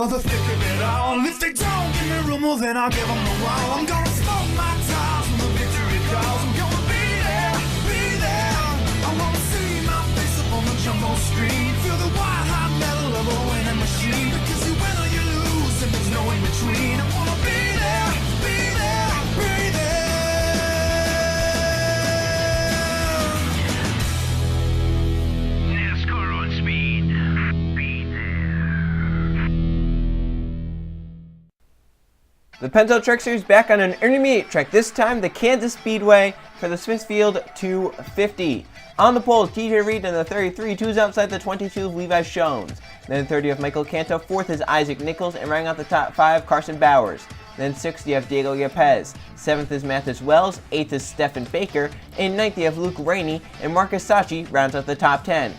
for the thick of it all. If they don't give me room, well then I'll give them a while. I'm gonna smoke my tires when the victory calls. I'm gonna be there, be there. I wanna see my face up on the jumbo screen. Feel the white hot metal of a winning machine. Because you win or you lose and there's no in between. I wanna be there, be there, be there. NASCAR on speed. Be there. The Pennzoil Truck Series back on an intermediate track, this time the Kansas Speedway for the Smithfield 250. On the poles, DJ Reed in the 33, two's outside the 22 of Levi Shones. Then 30 of Michael Canto, fourth is Isaac Nichols, and rounding out the top 5, Carson Bowers. Then 6th you have Diego Yepes, 7th is Mathis Wells, 8th is Stephen Baker, and 9th you have Luke Rainey, and Marcus Sachi rounds out the top 10.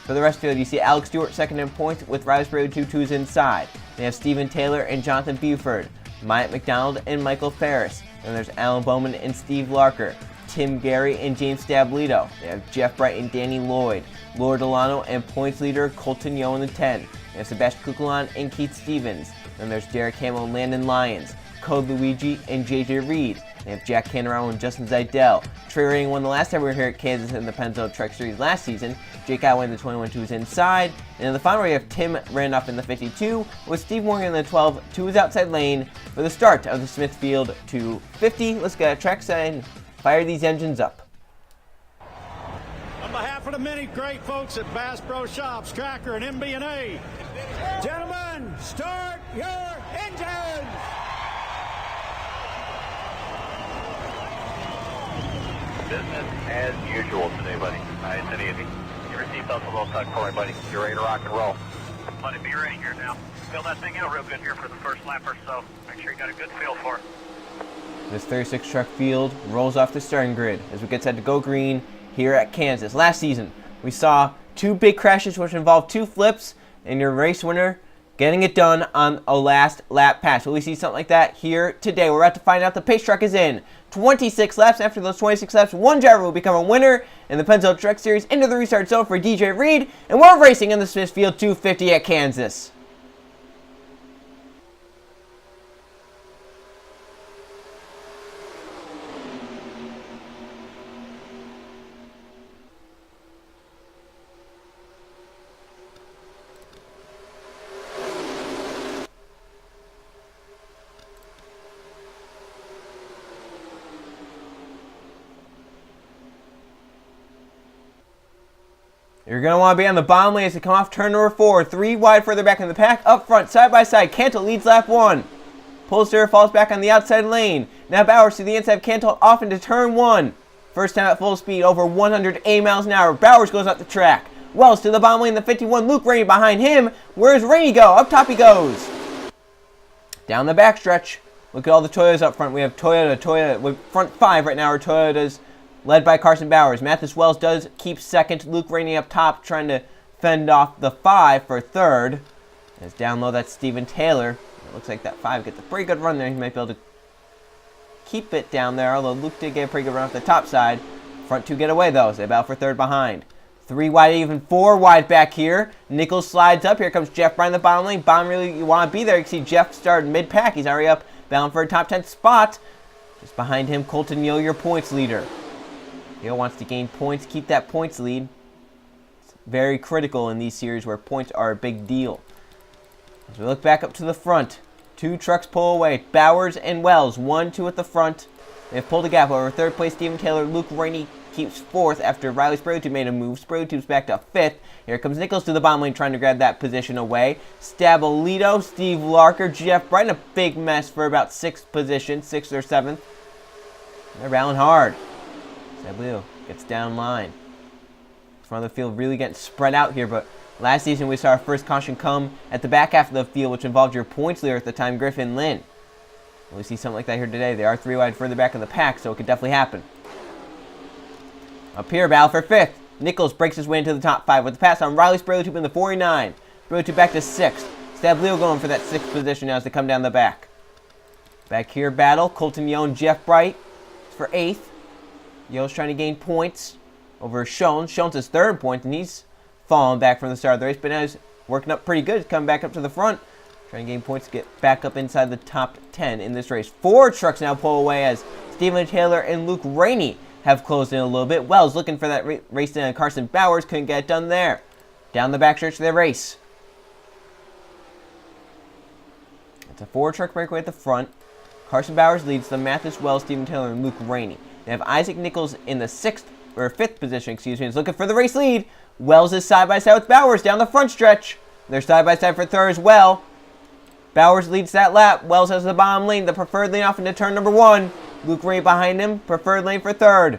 For the rest of the field, you see Alex Stewart second in points with Rilesbury 2-2s inside. They have Stephen Taylor and Jonathan Buford, Myatt McDonald and Michael Ferris. Then there's Alan Bowman and Steve Larker, Tim Gary and James Stablito. They have Jeff Bright and Danny Lloyd, Laura Delano and points leader Colton Yo in the 10. They have Sebastian Kukulon and Keith Stevens. Then there's Derek Hamill and Landon Lyons, Code Luigi and JJ Reed. They have Jack Canarone and Justin Zidell. Trey Rating won the last time we were here at Kansas in the Pennzoil Truck Series last season. Jake Atway in the 21-2s inside. And in the final, we have Tim Randolph in the 52 with Steve Morgan in the 12, 2s outside lane for the start of the Smithfield 250. Let's get a track side and fire these engines up. On behalf of the many great folks at Bass Pro Shops, Tracker, and MB&A, gentlemen, start your engines! Business as usual today, buddy. Nice and easy. Get your seatbelts a little tucked for me, buddy. You're ready to rock and roll. Buddy, be ready here now. Feel that thing out real good here for the first lap or so. Make sure you got a good feel for it. This 36 truck field rolls off the starting grid as we get set to go green here at Kansas. Last season, we saw 2 big crashes which involved 2 flips, and your race winner getting it done on a last lap pass. Will we see something like that here today? We're about to find out the pace truck is in. 26 laps. After those 26 laps, one driver will become a winner in the Pennzoil Truck Series. Into the restart zone for DJ Reed, and we're racing in the Smithfield 250 at Kansas. You're going to want to be on the bottom lane as they come off turn number 4. 3 wide further back in the pack. Up front, side by side. Cantle leads lap 1. Polster falls back on the outside lane. Now Bowers to the inside of Cantle off into turn 1. First time at full speed, over 180 miles an hour. Bowers goes up the track. Wells to the bottom lane, the 51. Luke Rainey behind him. Where's Rainey go? Up top he goes. Down the backstretch. Look at all the Toyotas up front. We have Toyota with front 5 right now are Toyotas, led by Carson Bowers. Mathis Wells does keep second. Luke Rainey up top trying to fend off the 5 for third. As down low, that's Stephen Taylor. It looks like that 5 gets a pretty good run there. He might be able to keep it down there, although Luke did get a pretty good run off the top side. Front 2 get away, though, as they battle for third behind. 3 wide, even 4 wide back here. Nichols slides up. Here comes Jeff Bryan in the bottom lane. Bottom really, you want to be there. You can see Jeff started mid-pack. He's already up, bound for a top 10 spot. Just behind him, Colton Yo, your points leader. Yo wants to gain points, keep that points lead. It's very critical in these series where points are a big deal. As we look back up to the front, 2 trucks pull away. Bowers and Wells, 1-2 at the front. They've pulled a gap over third place. Stephen Taylor, Luke Rainey keeps 4th after Riley Spraytube made a move. Spraytube's back to 5th. Here comes Nichols to the bottom lane trying to grab that position away. Stabolito, Steve Larker, Jeff Bright in a big mess for about 6th position, 6th or 7th. They're battling hard. Stabolito gets down line. Front of the field really getting spread out here, but last season we saw our first caution come at the back half of the field, which involved your points leader at the time, Griffin Lynn. We see something like that here today. They are 3 wide further back in the pack, so it could definitely happen. Up here, battle for 5th. Nichols breaks his way into the top 5 with the pass on Riley Spraytube in the 49. Spraytube back to 6th. Stablito going for that 6th position now as they come down the back. Back here, battle. Colton Yo and Jeff Bright for 8th. Yo's trying to gain points over Schoen. Schoen's his 3rd point, and he's fallen back from the start of the race, but now he's working up pretty good. He's coming back up to the front, Trying to gain points to get back up inside the top 10 in this race. 4 trucks now pull away as Steven Taylor and Luke Rainey have closed in a little bit. Wells looking for that race in. Carson Bowers couldn't get it done there. Down the backstretch of their race. It's a 4-truck breakaway at the front. Carson Bowers leads them. Mathis, Wells, Steven Taylor, and Luke Rainey. They have Isaac Nichols in the 5th position, He's looking for the race lead. Wells is side by side with Bowers down the front stretch. They're side by side for 3rd as well. Bowers leads that lap. Wells has the bottom lane, the preferred lane off into turn number 1. Luke Rainey behind him, preferred lane for 3rd.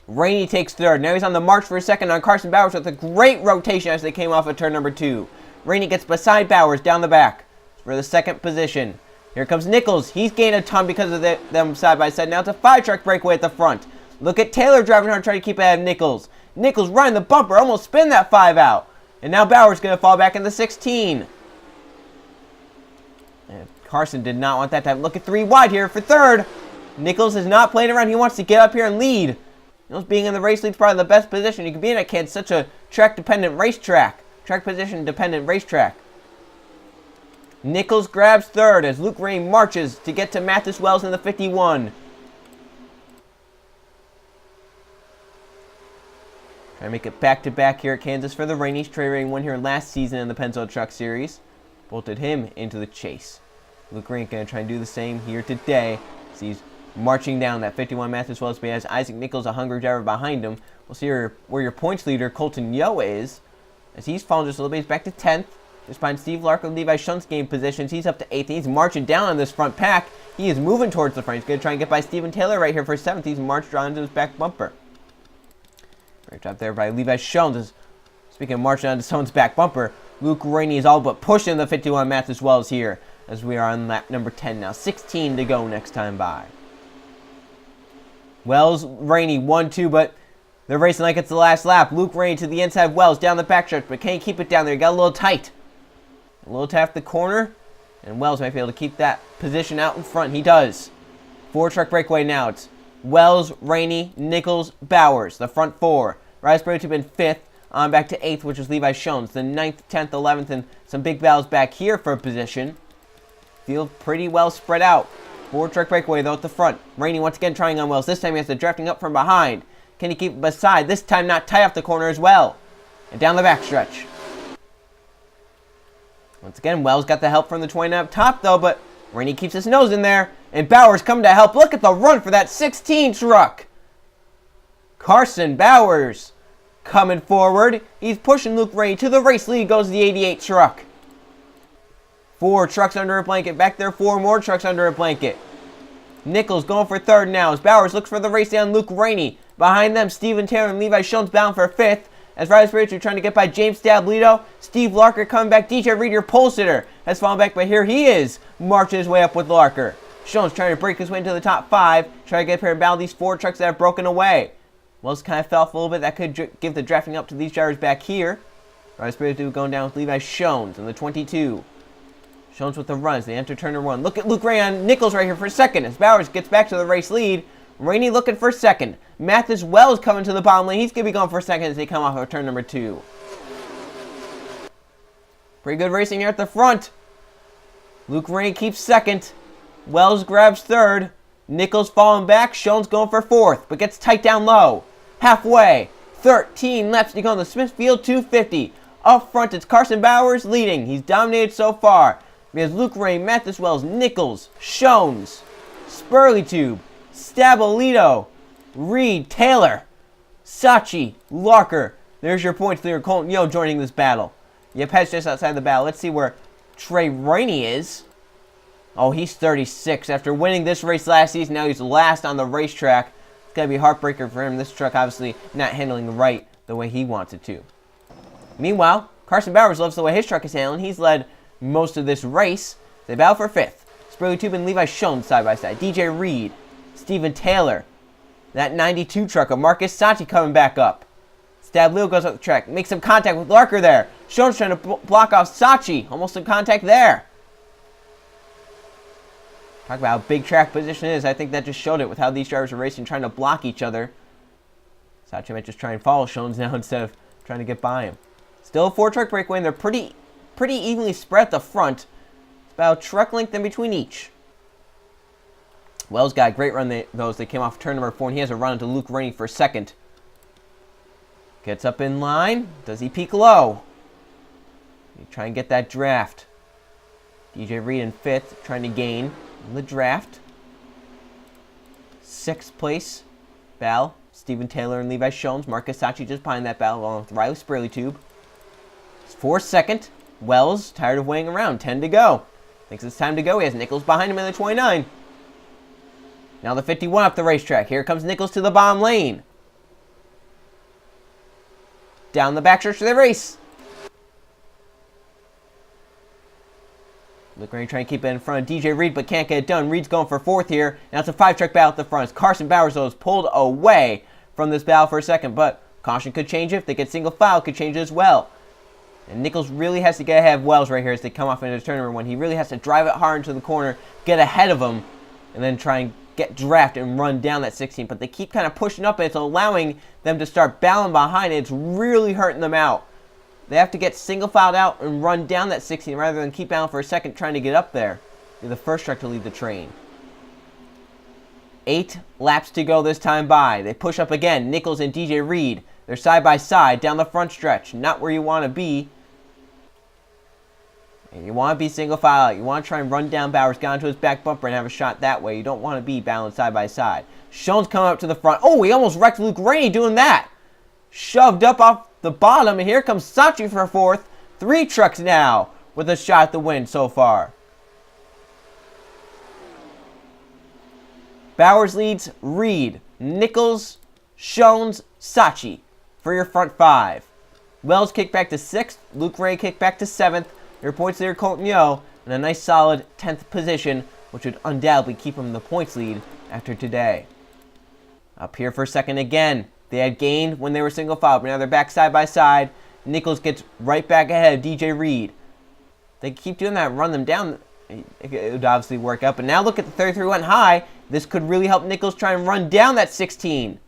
Rainey takes 3rd. Now he's on the march for a 2nd on Carson Bowers with a great rotation as they came off of turn number 2. Rainey gets beside Bowers down the back for the 2nd position. Here comes Nichols. He's gained a ton because of them side by side. Now it's a 5-truck breakaway at the front. Look at Taylor driving hard trying to keep ahead of Nichols. Nichols running the bumper, almost spin that 5 out. And now Bowers going to fall back in the 16. And Carson did not want that time. Look at 3 wide here for 3rd. Nichols is not playing around. He wants to get up here and lead. Nichols being in the race lead is probably the best position you can be in at Kansas. Such a track-dependent racetrack. Track position-dependent racetrack. Nichols grabs 3rd as Luke Rainey marches to get to Mathis Wells in the 51. Trying to make it back-to-back here at Kansas for the Raineys. Trey Rainey won here last season in the Pennzoil Truck Series. Bolted him into the chase. Luke Rainey going to try and do the same here today. As he's marching down that 51 Mathis Wells, but he has Isaac Nichols, a hungry driver, behind him. We'll see where your points leader, Colton Yo, is. As he's fallen just a little bit, he's back to 10th. Just behind Steve Larkin and Levi Shunt's game positions. He's up to 8th. He's marching down on this front pack. He is moving towards the front. He's going to try and get by Steven Taylor right here for 7th. He's marched around to his back bumper. Great job there by Levi Shunt. Speaking of marching onto someone's back bumper, Luke Rainey is all but pushing the 51 Mathis Wells here as we are on lap number 10 now. 16 to go next time by. Wells, Rainey, 1-2, but they're racing like it's the last lap. Luke Rainey to the inside of Wells down the backstretch, but can't keep it down there. He got a little tight. A little tap the corner, and Wells might be able to keep that position out in front. He does. 4-truck breakaway now. It's Wells, Rainey, Nichols, Bowers, the front 4. Riceberry to been 5th, on back to 8th, which is Levi Shones. The 9th, 10th, 11th, and some big battles back here for position. Field pretty well spread out. 4-truck breakaway, though, at the front. Rainey once again trying on Wells. This time he has to drafting up from behind. Can he keep it beside? This time not tie off the corner as well. And down the backstretch. Once again, Wells got the help from the 29 up top, though, but Rainey keeps his nose in there. And Bowers coming to help. Look at the run for that 16 truck. Carson Bowers coming forward. He's pushing Luke Rainey to the race lead. Goes the 88 truck. 4 trucks under a blanket. Back there, 4 more trucks under a blanket. Nichols going for 3rd now as Bowers looks for the race down Luke Rainey. Behind them, Steven Taylor and Levi Shones bound for 5th. As Riley Richard trying to get by James Stablito. Steve Larker coming back. DJ Reed, your pole sitter, has fallen back, but here he is, marching his way up with Larker. Shones trying to break his way into the top 5. Trying to get up here and battle these 4 trucks that have broken away. Wells kind of fell off a little bit. That could give the drafting up to these drivers back here. Riley Richard going down with Levi Shones in the 22. Shones with the runs. They enter turn 1. Look at Luke Rainey on Nichols right here for 2nd as Bowers gets back to the race lead. Rainey looking for 2nd. Mathis Wells coming to the bottom lane. He's going to be going for 2nd as they come off of turn number 2. Pretty good racing here at the front. Luke Rainey keeps 2nd. Wells grabs 3rd. Nichols falling back. Shones going for 4th, but gets tight down low. Halfway. 13 laps to go on the Smithfield 250. Up front, it's Carson Bowers leading. He's dominated so far. We have Luke Rainey, Mathis Wells, Nichols, Shones, Spurleytube, Stabolito, Reed, Taylor, Sachi, Larker. There's your points leader, Colton Yo, joining this battle. Yepes just outside the battle. Let's see where Trey Rainey is. Oh, he's 36. After winning this race last season, now he's last on the racetrack. It's going to be a heartbreaker for him. This truck obviously not handling right the way he wants it to. Meanwhile, Carson Bowers loves the way his truck is handling. He's led most of this race. They battle for 5th. Spurleytube and Levi Shones side by side. DJ Reed, Steven Taylor. That 92 truck of Marcus Sachi coming back up. Stablito goes up the track. Makes some contact with Larker there. Shones trying to block off Sachi. Almost in contact there. Talk about how big track position is. I think that just showed it with how these drivers are racing, trying to block each other. Sachi might just try and follow Shones now instead of trying to get by him. Still a 4-truck breakaway, and they're pretty pretty evenly spread at the front. It's about a truck length in between each. Wells got a great run those. They came off turn number 4, and he has a run into Luke Rainey for second. Gets up in line. Does he peak low? You try and get that draft. DJ Reed in 5th, trying to gain in the draft. 6th place, Bal, Stephen Taylor and Levi Shones. Marcus Sachi just behind that Bal, along with Riley Spurley-Tube. 4th, second. Wells, tired of waiting around. 10 to go. Thinks it's time to go. He has Nichols behind him in the 29. Now the 51 up the racetrack. Here comes Nichols to the bottom lane. Down the backstretch of the race. Luke Rainey trying to keep it in front of DJ Reed, but can't get it done. Reed's going for 4th here. Now it's a 5-truck battle at the front. Carson Bowers, though, is pulled away from this battle for a second, but caution could change it. If they get single file, could change it as well. And Nichols really has to get ahead of Wells right here as they come off into turn number 1. He really has to drive it hard into the corner, get ahead of him, and then try and get draft and run down that 16. But they keep kind of pushing up, and it's allowing them to start battling behind it. It's really hurting them out. They have to get single filed out and run down that 16 rather than keep battling for a second trying to get up there. They're the first truck to lead the train. 8 laps to go this time by. They push up again. Nichols and DJ Reed. They're side by side down the front stretch. Not where you want to be. And you want to be single file out. You want to try and run down Bowers, get onto his back bumper and have a shot that way. You don't want to be balanced side by side. Shones coming up to the front. Oh, he almost wrecked Luke Rainey doing that. Shoved up off the bottom, and here comes Sachi for 4th. 3 trucks now with a shot at the win so far. Bowers leads Reed, Nichols, Shones, Sachi for your front 5. Wells kicked back to 6th. Luke Rainey kicked back to 7th. Your points leader, Colton Yo, in a nice solid 10th position, which would undoubtedly keep him in the points lead after today. Up here for second again. They had gained when they were single file, but now they're back side by side. Nichols gets right back ahead of DJ Reed. They keep doing that and run them down. It would obviously work out. But now look at the 33 went high. This could really help Nichols try and run down that 16.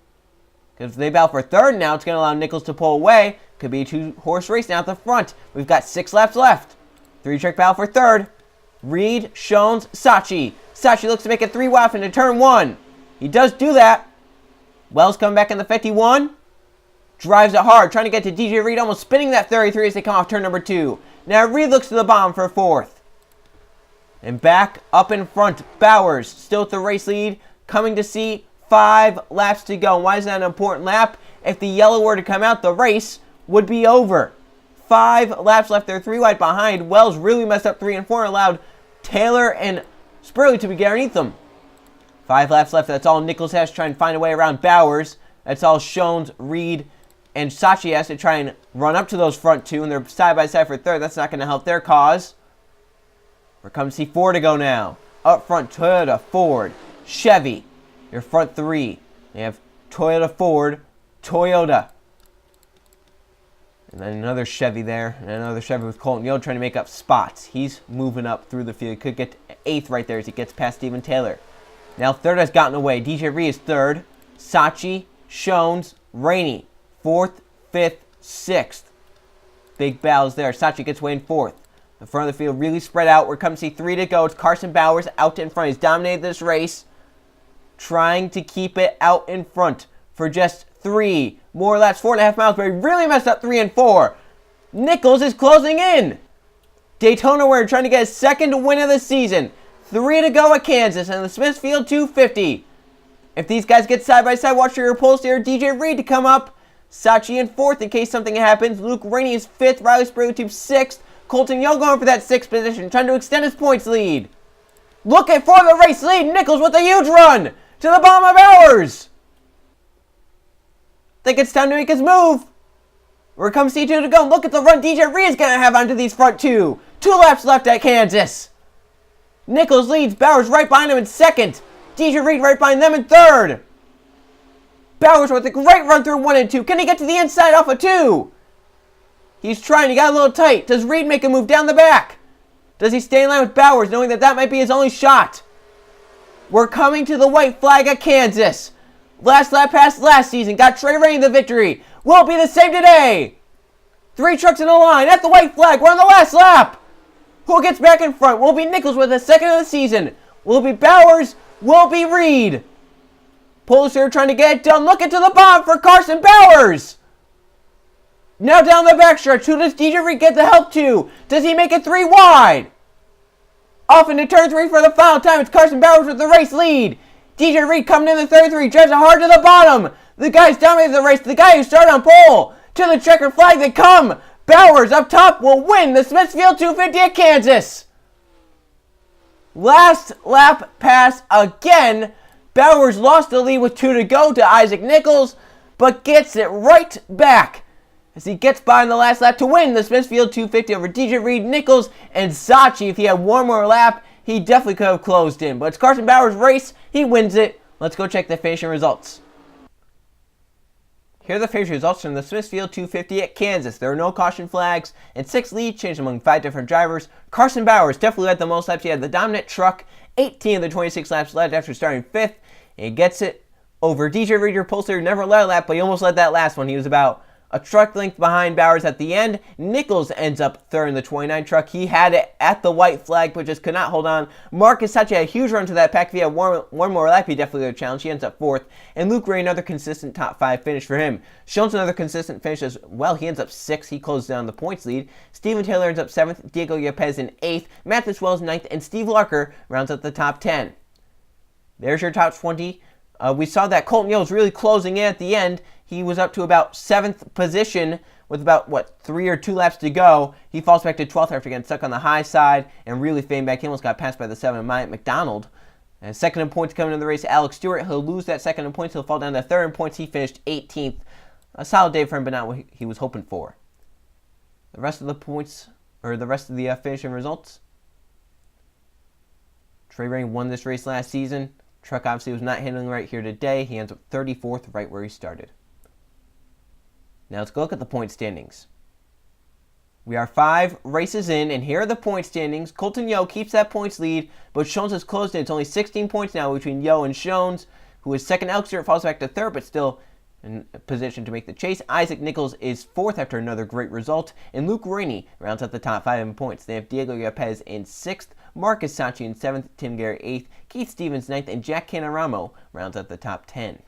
Because if they battle for 3rd now, it's going to allow Nichols to pull away. Could be a 2-horse race now at the front. We've got 6 laps left. 3-truck battle for 3rd. Reed, Shones, Sachi. Sachi looks to make it 3 wide into turn 1. He does do that. Wells coming back in the 51. Drives it hard, trying to get to DJ Reed, almost spinning that 33 as they come off turn number 2. Now Reed looks to the bottom for 4th. And back up in front, Bowers, still with the race lead, coming to see 5 laps to go. And why is that an important lap? If the yellow were to come out, the race would be over. 5 laps left, they're 3 wide behind. Wells really messed up 3 and 4 and allowed Taylor and Spurley to be underneath them. 5 laps left. That's all Nichols has to try and find a way around Bowers. That's all Shones, Reed, and Sachi has to try and run up to those front 2, and they're side by side for 3rd. That's not going to help their cause. Here comes C4 to go now. Up front, Toyota, Ford, Chevy. Your front 3. They have Toyota, Ford, Toyota. And then another Chevy there, and another Chevy with Colton Yo trying to make up spots. He's moving up through the field. He could get 8th right there as he gets past Stephen Taylor. Now 3rd has gotten away. DJ Reed is 3rd. Sachi, Shones, Rainey. 4th, 5th, 6th. Big battles there. Sachi gets away in 4th. The front of the field really spread out. We're coming to see 3 to go. It's Carson Bowers out in front. He's dominated this race. Trying to keep it out in front for just 3 more laps. 4.5 miles, but he really messed up 3 and 4. Nichols is closing in. Daytona Warrior trying to get his 2nd win of the season. 3 to go at Kansas and the Smithfield 250. If these guys get side by side, watch for your pole steer DJ Reed to come up. Sachi in 4th in case something happens. Luke Rainey is 5th. Riley Spurley-Tube 6th. Colton Yo going for that 6th position, trying to extend his points lead. Looking for the race lead. Nichols with a huge run to the bottom of Bowers. Think it's time to make his move. Here comes C2 to go. Look at the run DJ Reed is going to have onto these front 2. 2 laps left at Kansas. Nichols leads. Bowers right behind him in 2nd. DJ Reed right behind them in 3rd. Bowers with a great run through 1 and 2. Can he get to the inside off of 2? He's trying. He got a little tight. Does Reed make a move down the back? Does he stay in line with Bowers, knowing that that might be his only shot? We're coming to the white flag at Kansas. Last lap past last season got Trey Rainey the victory. Will it be the same today? 3 trucks in a line at the white flag. We're on the last lap. Who gets back in front? Will it be Nichols with his second of the season? Will it be Bowers? Will it be Reed? Pulisier trying to get it done. Looking to the bottom for Carson Bowers. Now down the backstretch. Who does DJ Reed get the help to? Does he make it 3 wide? Off into turn 3 for the final time. It's Carson Bowers with the race lead. DJ Reed coming in the third 3. Drives it hard to the bottom. The guy's dominated the race. The guy who started on pole. To the checkered flag they come. Bowers up top will win the Smithfield 250 at Kansas. Last lap pass again. Bowers lost the lead with 2 to go to Isaac Nichols, but gets it right back as he gets by in the last lap to win the Smithfield 250 over DJ Reed, Nichols, and Sachi. If he had one more lap, he definitely could have closed in. But it's Carson Bowers' race. He wins it. Let's go check the finishing results. Here are the finishing results from the Smithfield 250 at Kansas. There were no caution flags, and 6 leads changed among 5 different drivers. Carson Bowers definitely led the most laps. He had the dominant truck. 18 of the 26 laps led after starting 5th. And he gets it over DJ Reed. Pulisier never led a lap, but he almost led that last one. He was about a truck length behind Bowers at the end. Nichols ends up third in the 29 truck. He had it at the white flag, but just could not hold on. Marcus Sachi had a huge run to that pack. If he had one more lap, he definitely would have challenged. He ends up 4th. And Luke Ray, another consistent top 5 finish for him. Shones another consistent finish as well. He ends up 6th. He closes down the points lead. Steven Taylor ends up 7th. Diego Yepes in 8th. Mathis Wells 9th. And Steve Larker rounds up the top 10. There's your top 20. We saw that Colton Yeo was really closing in at the end. He was up to about 7th position with about, 3 or 2 laps to go. He falls back to 12th after getting stuck on the high side and really fading back. He almost got passed by the 7 Myatt McDonald. And second in points coming in the race, Alex Stewart. He'll lose that second in points. He'll fall down to third in points. He finished 18th. A solid day for him, but not what he was hoping for. The rest of the points, or the rest of the finishing results. Trey Rain won this race last season. Truck obviously was not handling right here today. He ends up 34th, right where he started. Now let's go look at the point standings. We are 5 races in, and here are the point standings. Colton Yeo keeps that points lead, but Shones has closed in. It's only 16 points now between Yeo and Shones, who is second. Alex Stewart falls back to third, but still in a position to make the chase. Isaac Nichols is 4th after another great result, and Luke Rainey rounds out the top 5 in points. They have Diego Yepes in 6th, Marcus Sachi in 7th, Tim Garrett 8th, Keith Stevens 9th, and Jack Canaramo rounds out the top 10.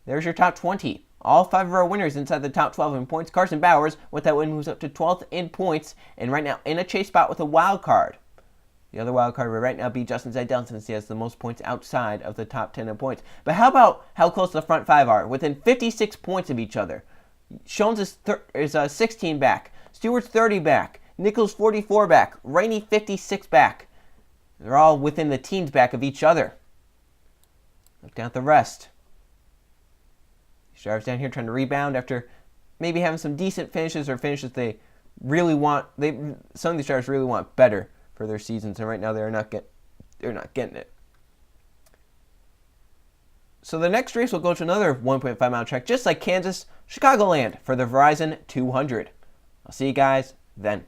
There's your top 20. All 5 of our winners inside the top 12 in points. Carson Bowers, with that win, moves up to 12th in points, and right now in a chase spot with a wild card. The other wild card would right now be Justin Zidell, since he has the most points outside of the top 10 in points. But how about how close the front 5 are? Within 56 points of each other. Shones is 16 back. Stewart's 30 back. Nichols 44 back. Rainey 56 back. They're all within the teens back of each other. Look down at the rest. These drivers down here trying to rebound after maybe having some decent finishes or finishes they really want. Some of these drivers really want better for their seasons, and right now they're not getting it. So the next race will go to another 1.5 mile track, just like Kansas, Chicagoland, for the Verizon 200. I'll see you guys then.